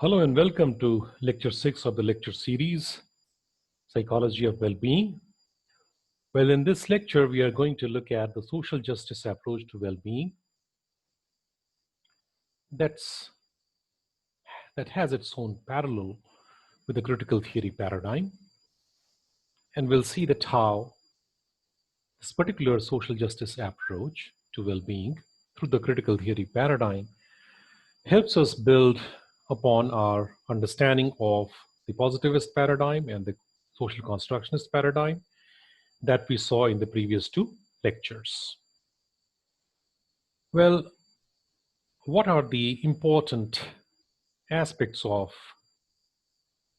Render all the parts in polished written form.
Hello and welcome to Lecture 6 of the lecture series, Psychology of Well-Being. Well, in this lecture, we are going to look at the social justice approach to well-being that has its own parallel with the critical theory paradigm. And we'll see that how this particular social justice approach to well-being through the critical theory paradigm helps us build upon our understanding of the positivist paradigm and the social constructionist paradigm that we saw in the previous two lectures. Well, what are the important aspects of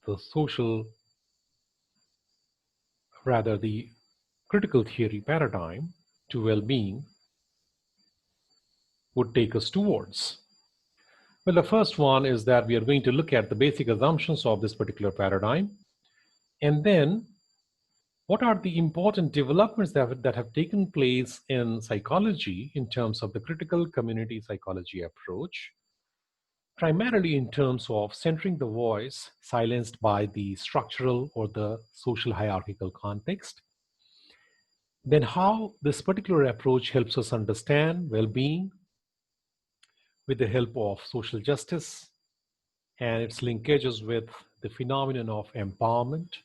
the the critical theory paradigm to well-being would take us towards? Well, the first one is that we are going to look at the basic assumptions of this particular paradigm, and then what are the important developments that have taken place in psychology in terms of the critical community psychology approach, primarily in terms of centering the voice silenced by the structural or the social hierarchical context. Then how this particular approach helps us understand well-being with the help of social justice and its linkages with the phenomenon of empowerment,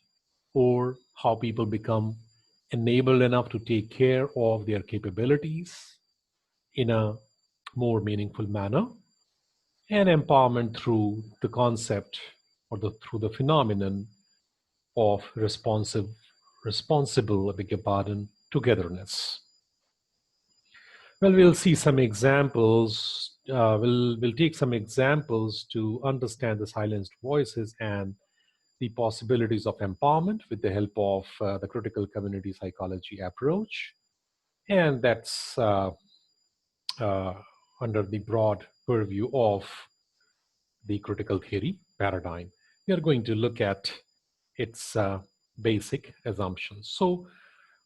or how people become enabled enough to take care of their capabilities in a more meaningful manner, and empowerment through the concept or through the phenomenon of responsible, togetherness. Well, we'll see some examples. We'll take some examples to understand the silenced voices and the possibilities of empowerment with the help of the critical community psychology approach. And that's under the broad purview of the critical theory paradigm. We are going to look at its basic assumptions. So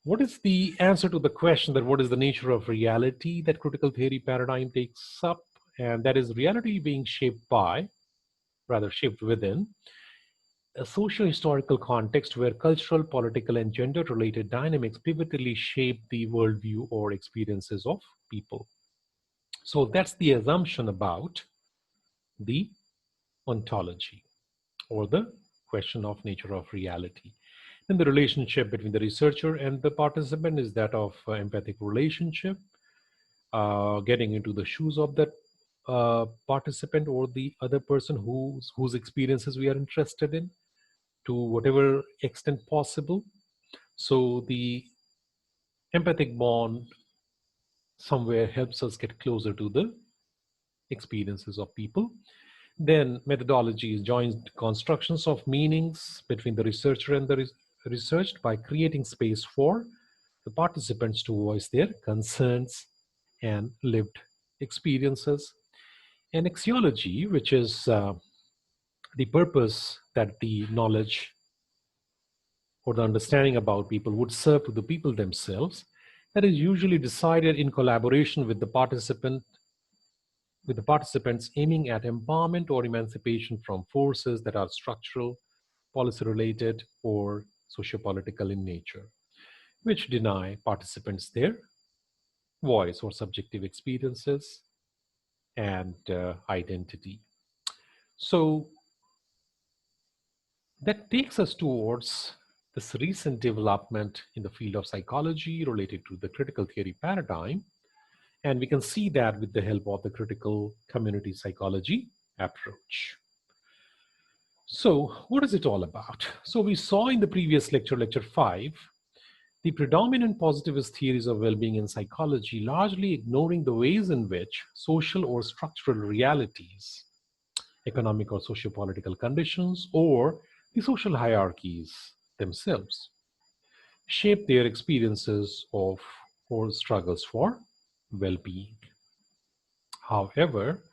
what is the answer to the question that what is the nature of reality that critical theory paradigm takes up? And that is reality being shaped within a socio-historical context where cultural, political, and gender-related dynamics pivotally shape the worldview or experiences of people. So that's the assumption about the ontology, or the question of nature of reality. And the relationship between the researcher and the participant is that of empathic relationship, getting into the shoes of that participant or the other person whose experiences we are interested in to whatever extent possible. So the empathic bond somewhere helps us get closer to the experiences of people. Then methodology is joint constructions of meanings between the researcher and the researched by creating space for the participants to voice their concerns and lived experiences. And axiology, which is the purpose that the knowledge or the understanding about people would serve to the people themselves, that is usually decided in collaboration with the participants aiming at empowerment or emancipation from forces that are structural, policy-related, or sociopolitical in nature, which deny participants their voice or subjective experiences and identity. So that takes us towards this recent development in the field of psychology related to the critical theory paradigm. And we can see that with the help of the critical community psychology approach. So what is it all about? So we saw in the previous lecture, lecture 5, the predominant positivist theories of well-being in psychology largely ignoring the ways in which social or structural realities, economic or socio-political conditions, or the social hierarchies themselves shape their experiences of or struggles for well-being. However,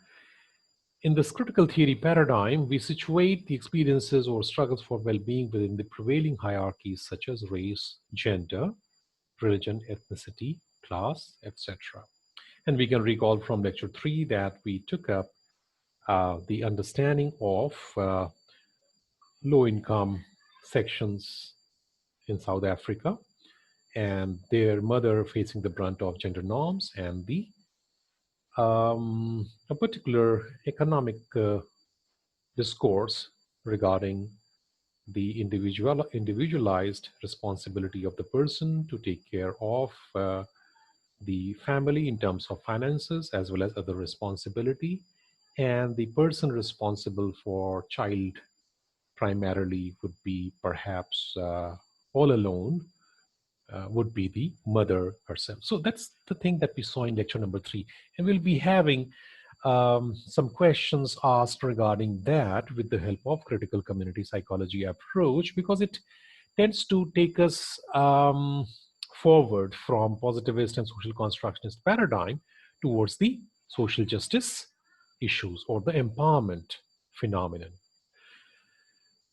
in this critical theory paradigm, we situate the experiences or struggles for well-being within the prevailing hierarchies such as race, gender, religion, ethnicity, class, etc. And we can recall from lecture 3 that we took up the understanding of low income sections in South Africa and their mother facing the brunt of gender norms and the a particular economic discourse regarding the individualized responsibility of the person to take care of the family in terms of finances as well as other responsibility, and the person responsible for child primarily would be perhaps all alone, would be the mother herself. So that's the thing that we saw in lecture number 3. And we'll be having some questions asked regarding that with the help of critical community psychology approach, because it tends to take us forward from positivist and social constructionist paradigm towards the social justice issues or the empowerment phenomenon.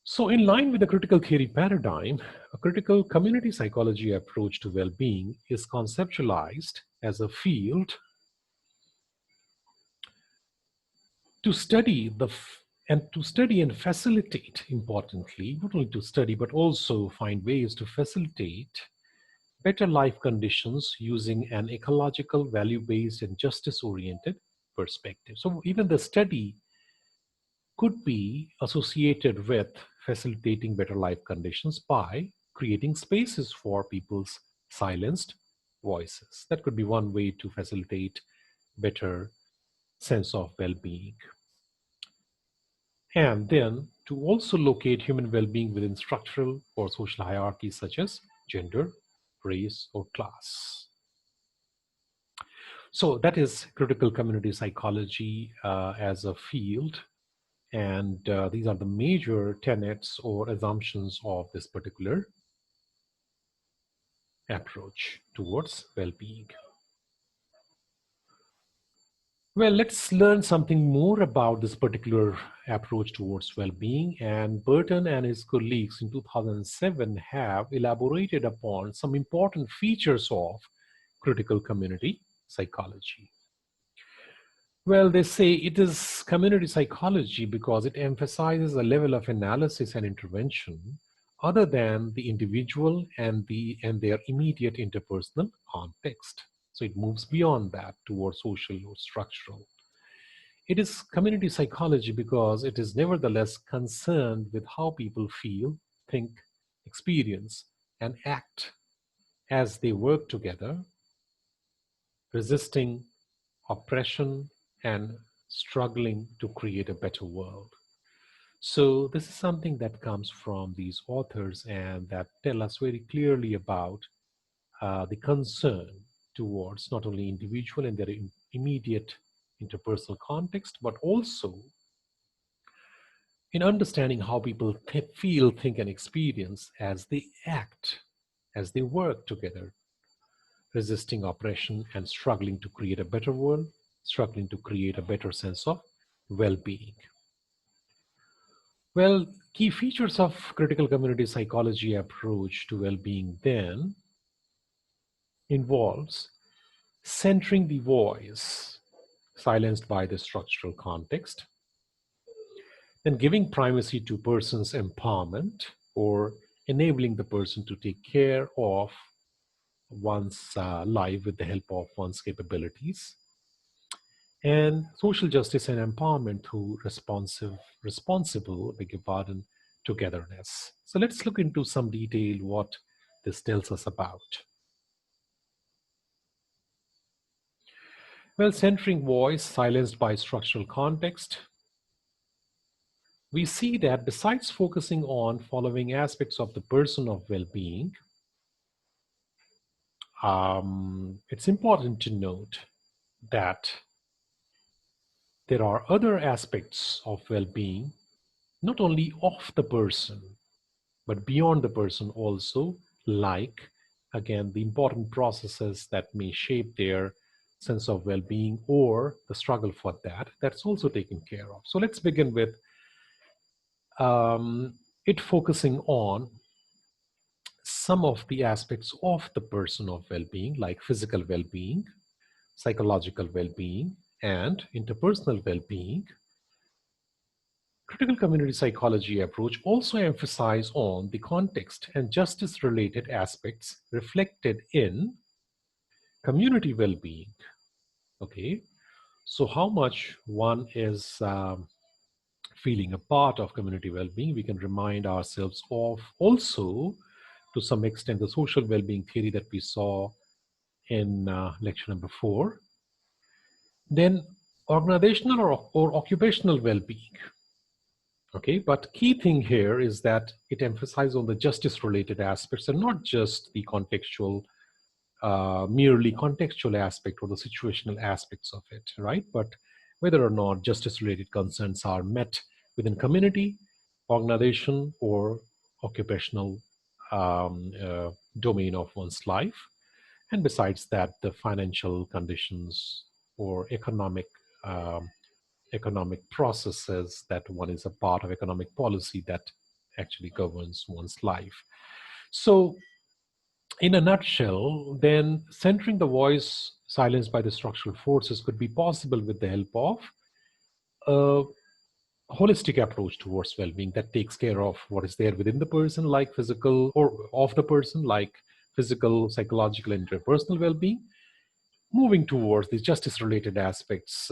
So, in line with the critical theory paradigm, a critical community psychology approach to well being is conceptualized as a field to study and facilitate, importantly, not only to study but also find ways to facilitate better life conditions using an ecological, value based, and justice oriented perspective. So, even the study could be associated with facilitating better life conditions by creating spaces for people's silenced voices. That could be one way to facilitate better sense of well-being. And then to also locate human well-being within structural or social hierarchies such as gender, race, or class. So that is critical community psychology as a field. And these are the major tenets or assumptions of this particular approach towards well-being. Well, let's learn something more about this particular approach towards well-being. And Burton and his colleagues in 2007 have elaborated upon some important features of critical community psychology. Well, they say it is community psychology because it emphasizes a level of analysis and intervention other than the individual and their immediate interpersonal context. So it moves beyond that towards social or structural. It is community psychology because it is nevertheless concerned with how people feel, think, experience, and act as they work together, resisting oppression and struggling to create a better world. So, this is something that comes from these authors and that tell us very clearly about the concern towards not only individual and their immediate interpersonal context, but also in understanding how people feel, think, and experience as they act, as they work together, resisting oppression and struggling to create a better world, struggling to create a better sense of well being. Well, key features of critical community psychology approach to well being then involves centering the voice silenced by the structural context, then giving primacy to person's empowerment or enabling the person to take care of one's life with the help of one's capabilities, and social justice and empowerment through responsible, beg your pardon, togetherness. So let's look into some detail what this tells us about. Well, centering voice silenced by structural context, we see that besides focusing on following aspects of the person of well-being, it's important to note that there are other aspects of well-being, not only of the person, but beyond the person also, like, again, the important processes that may shape their sense of well-being or the struggle for that, that's also taken care of. So let's begin with it focusing on some of the aspects of the person of well-being, like physical well-being, psychological well-being, and interpersonal well-being. Critical community psychology approach also emphasize on the context and justice related aspects reflected in community well-being. Okay, so how much one is feeling a part of community well-being, we can remind ourselves of also to some extent the social well-being theory that we saw in lecture number 4. Then organizational or occupational well-being. Okay, but key thing here is that it emphasizes on the justice related aspects and not just the contextual, merely contextual aspect or the situational aspects of it, right? But whether or not justice related concerns are met within community, organization, or occupational domain of one's life. And besides that, the financial conditions or um, economic processes that one is a part of, economic policy that actually governs one's life. So, in a nutshell, then centering the voice silenced by the structural forces could be possible with the help of a holistic approach towards well-being that takes care of what is there within the person, like physical, or of the person, like physical, psychological, and interpersonal well-being, moving towards the justice related aspects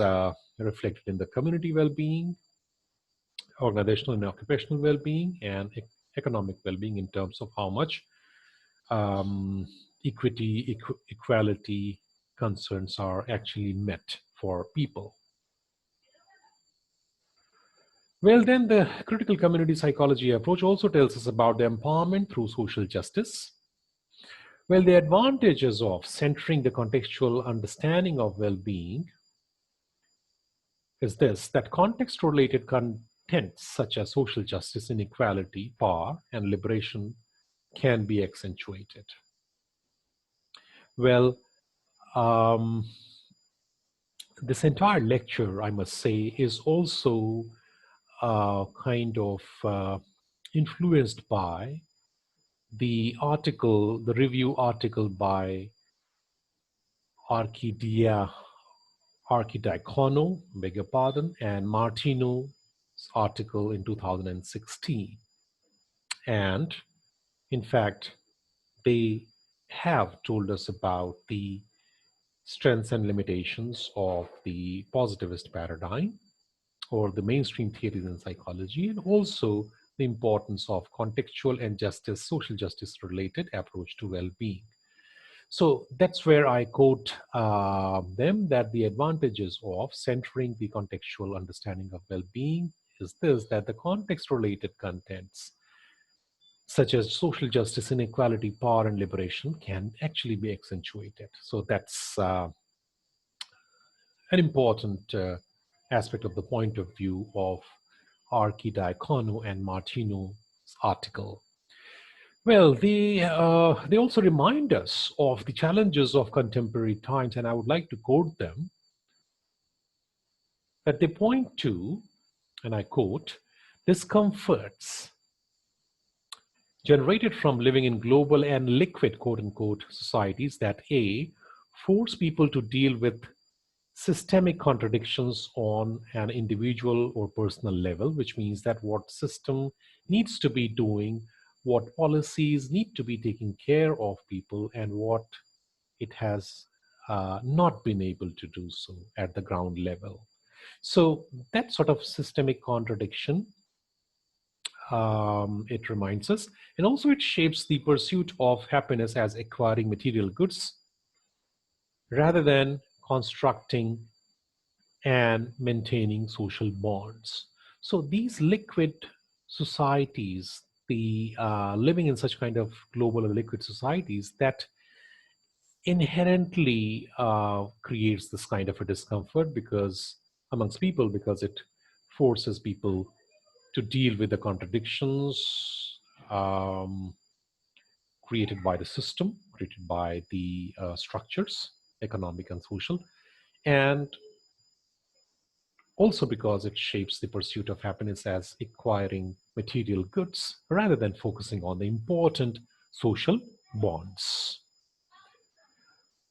reflected in the community well-being, organizational and occupational well-being, and economic well-being in terms of how much um, equality concerns are actually met for people. Well, then the critical community psychology approach also tells us about the empowerment through social justice. Well, the advantages of centering the contextual understanding of well-being is this, that context related contents such as social justice, inequality, power, and liberation can be accentuated. Well, um, this entire lecture, I must say, is also kind of influenced by the review article by Archidia, Archidiacono, beg your pardon, and Martino's article in 2016. And in fact, they have told us about the strengths and limitations of the positivist paradigm or the mainstream theories in psychology, and also the importance of contextual and justice, social justice related approach to well-being. So that's where I quote them that the advantages of centering the contextual understanding of well-being is this, that the context related contents such as social justice, inequality, power, and liberation can actually be accentuated. So that's an important aspect of the point of view of Archidiacono and Martino's article. Well, they also remind us of the challenges of contemporary times, and I would like to quote them that they point to, and I quote, discomforts generated from living in global and liquid, quote unquote, societies that A, force people to deal with systemic contradictions on an individual or personal level, which means that what system needs to be doing, what policies need to be taking care of people, and what it has not been able to do so at the ground level. So that sort of systemic contradiction, it reminds us, and also it shapes the pursuit of happiness as acquiring material goods rather than constructing and maintaining social bonds. So these liquid societies, the living in such kind of global or liquid societies, that inherently creates this kind of a discomfort because amongst people, because it forces people to deal with the contradictions created by the system, created by the structures, economic and social, and also because it shapes the pursuit of happiness as acquiring material goods rather than focusing on the important social bonds.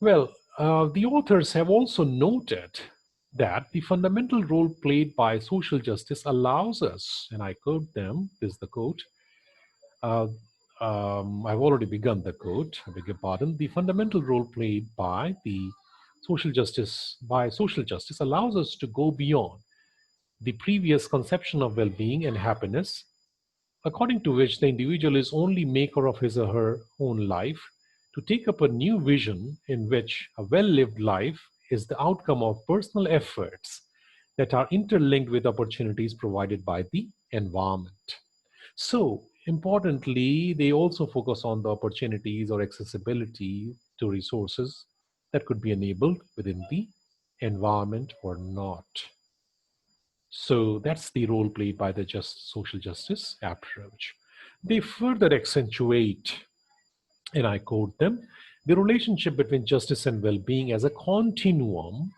Well, the authors have also noted that the fundamental role played by social justice allows us, and I quote them, this is the quote, uh, I've already begun the quote, I beg your pardon. The fundamental role played by the social justice allows us to go beyond the previous conception of well-being and happiness, according to which the individual is only maker of his or her own life, to take up a new vision in which a well-lived life is the outcome of personal efforts that are interlinked with opportunities provided by the environment. So, importantly, they also focus on the opportunities or accessibility to resources that could be enabled within the environment or not. So, that's the role played by the social justice approach. They further accentuate, and I quote them, the relationship between justice and well being as a continuum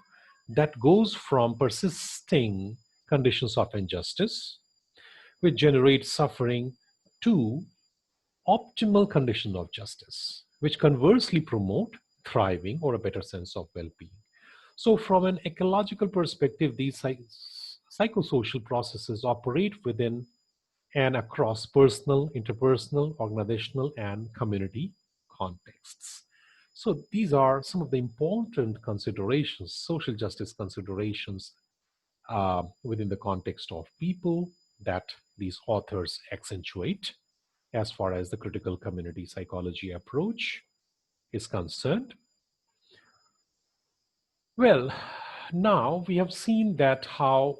that goes from persisting conditions of injustice, which generate suffering, to optimal conditions of justice, which conversely promote thriving or a better sense of well being. So, from an ecological perspective, these psychosocial processes operate within and across personal, interpersonal, organizational, and community contexts. So, these are some of the important considerations, social justice considerations within the context of people that these authors accentuate as far as the critical community psychology approach is concerned. Well, now we have seen that how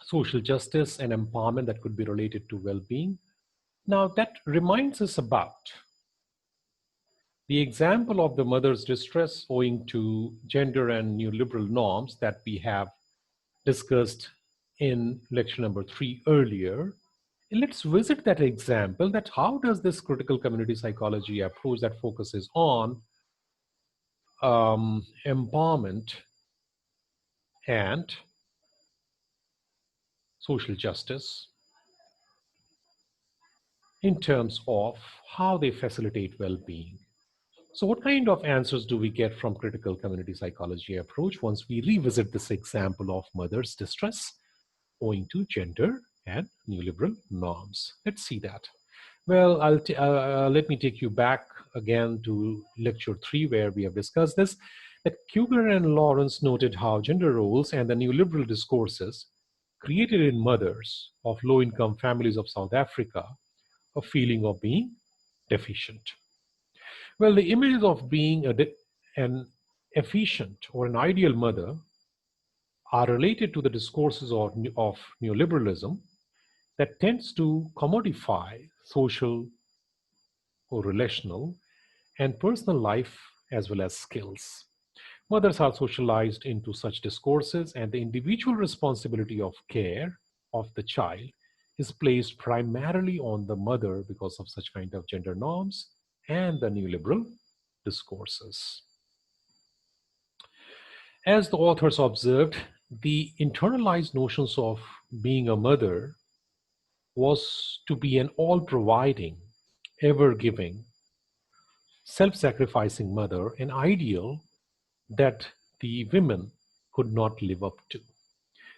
social justice and empowerment that could be related to well-being. Now that reminds us about the example of the mother's distress owing to gender and neoliberal norms that we have discussed in lecture number 3 earlier. Let's visit that example, that how does this critical community psychology approach that focuses on empowerment and social justice in terms of how they facilitate well-being. So what kind of answers do we get from critical community psychology approach once we revisit this example of mother's distress owing to gender and neoliberal norms? Let's see that. Well, let me take you back again to lecture 3, where we have discussed this, that Kubler and Lawrence noted how gender roles and the neoliberal discourses created in mothers of low-income families of South Africa a feeling of being deficient. Well, the images of being an efficient or an ideal mother are related to the discourses of neoliberalism that tends to commodify social or relational and personal life as well as skills. Mothers are socialized into such discourses, and the individual responsibility of care of the child is placed primarily on the mother because of such kind of gender norms and the neoliberal discourses. As the authors observed, the internalized notions of being a mother was to be an all providing, ever giving, self sacrificing mother, an ideal that the women could not live up to.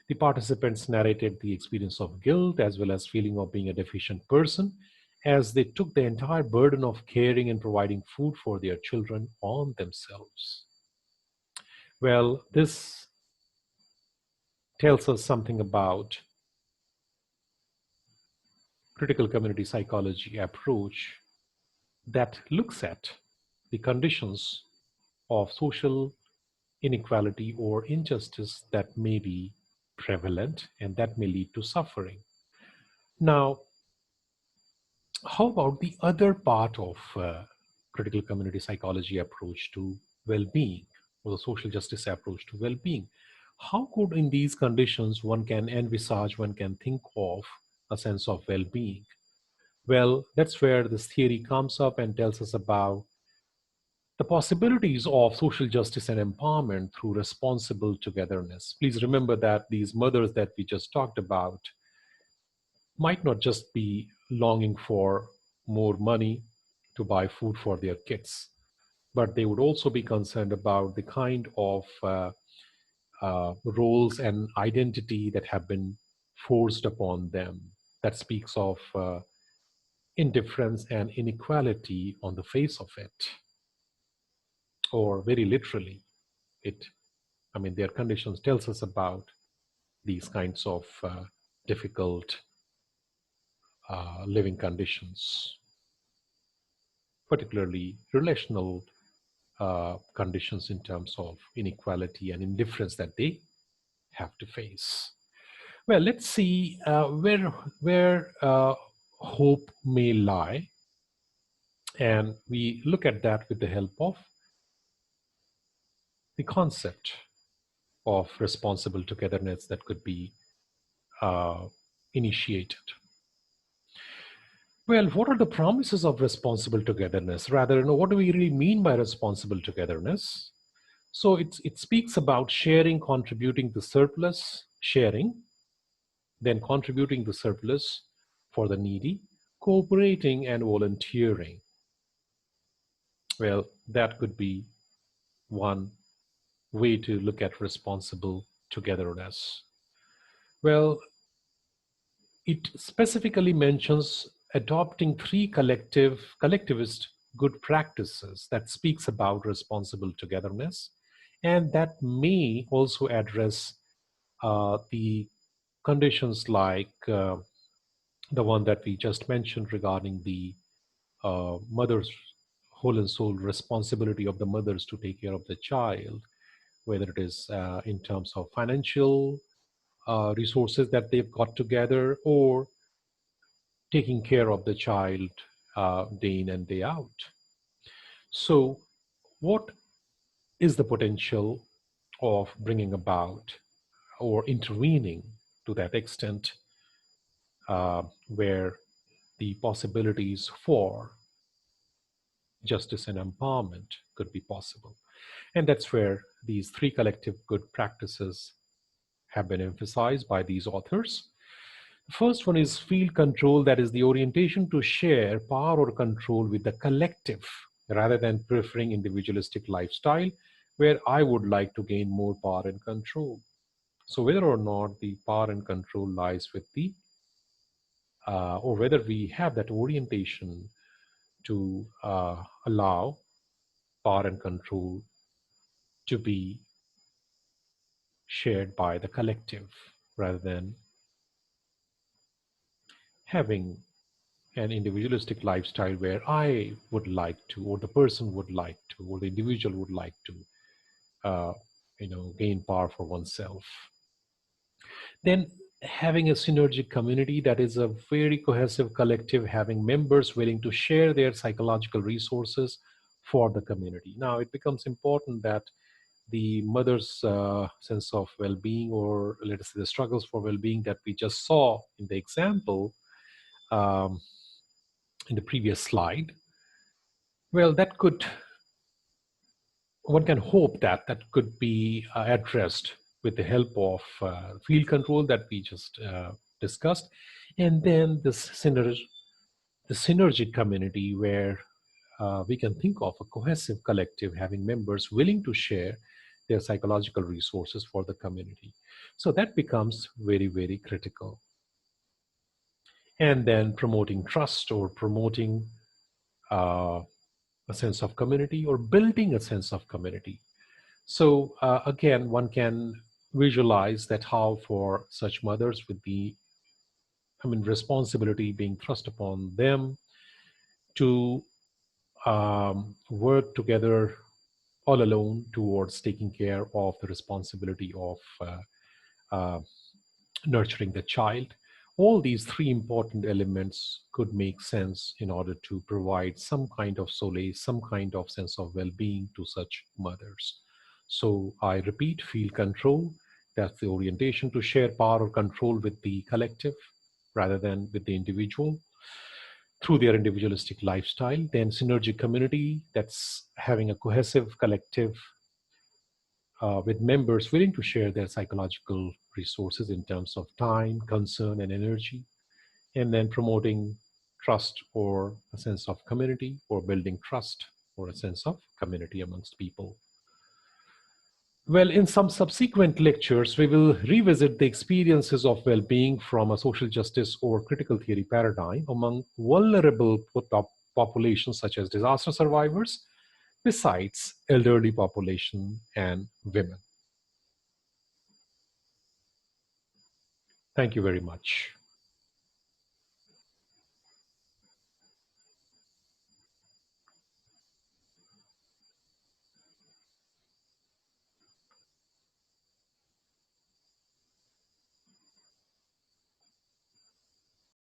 The participants narrated the experience of guilt as well as feeling of being a deficient person, as they took the entire burden of caring and providing food for their children on themselves. Well, this tells us something about critical community psychology approach that looks at the conditions of social inequality or injustice that may be prevalent and that may lead to suffering. Now, how about the other part of critical community psychology approach to well-being, or the social justice approach to well-being? How could, in these conditions, one can envisage, one can think of a sense of well-being? Well, that's where this theory comes up and tells us about the possibilities of social justice and empowerment through responsible togetherness. Please remember that these mothers that we just talked about might not just be longing for more money to buy food for their kids, but they would also be concerned about the kind of roles and identity that have been forced upon them. That speaks of indifference and inequality on the face of it, or very literally, it. I mean, their conditions tells us about these kinds of difficult living conditions, particularly relational conditions in terms of inequality and indifference that they have to face. Well, let's see where hope may lie, and we look at that with the help of the concept of responsible togetherness that could be uh, initiated. Well, what are the promises of responsible togetherness? Rather, what do we really mean by responsible togetherness? So it speaks about sharing, contributing the surplus, sharing, then contributing the surplus for the needy, cooperating and volunteering. Well, that could be one way to look at responsible togetherness. Well, it specifically mentions adopting three collectivist good practices that speaks about responsible togetherness, and that may also address the conditions like the one that we just mentioned regarding the mother's whole and soul responsibility of the mothers to take care of the child, whether it is in terms of financial resources that they've got together, or taking care of the child day in and day out. So, what is the potential of bringing about or intervening to that extent where the possibilities for justice and empowerment could be possible? And that's where these three collective good practices have been emphasized by these authors. The first one is field control, that is the orientation to share power or control with the collective rather than preferring individualistic lifestyle where I would like to gain more power and control. So whether or not the power and control lies with the or whether we have that orientation to allow power and control to be shared by the collective rather than having an individualistic lifestyle where I would like to, or the person would like to, or the individual would like to, uh, gain power for oneself. Then having a synergic community, that is a very cohesive collective, having members willing to share their psychological resources for the community. Now it becomes important that the mother's sense of well-being, or let us say the struggles for well-being that we just saw in the example um, in the previous slide, well, that could, one can hope that that could be addressed with the help of field control that we just discussed, and then the synergic community where we can think of a cohesive collective having members willing to share their psychological resources for the community. So that becomes very, very critical. And then promoting trust, or promoting uh, a sense of community, or building a sense of community. So again, one can visualize that how for such mothers with the, I mean, responsibility being thrust upon them to work together all alone towards taking care of the responsibility of uh, nurturing the child. All these three important elements could make sense in order to provide some kind of solace, some kind of sense of well being to such mothers. So I repeat, field control, that's the orientation to share power or control with the collective rather than with the individual through their individualistic lifestyle. Then synergic community, that's having a cohesive collective with members willing to share their psychological resources in terms of time, concern, and energy, and then promoting trust, or a sense of community, or building trust or a sense of community amongst people. Well, in some subsequent lectures, we will revisit the experiences of well being from a social justice or critical theory paradigm among vulnerable populations such as disaster survivors, besides elderly population and women. Thank you very much.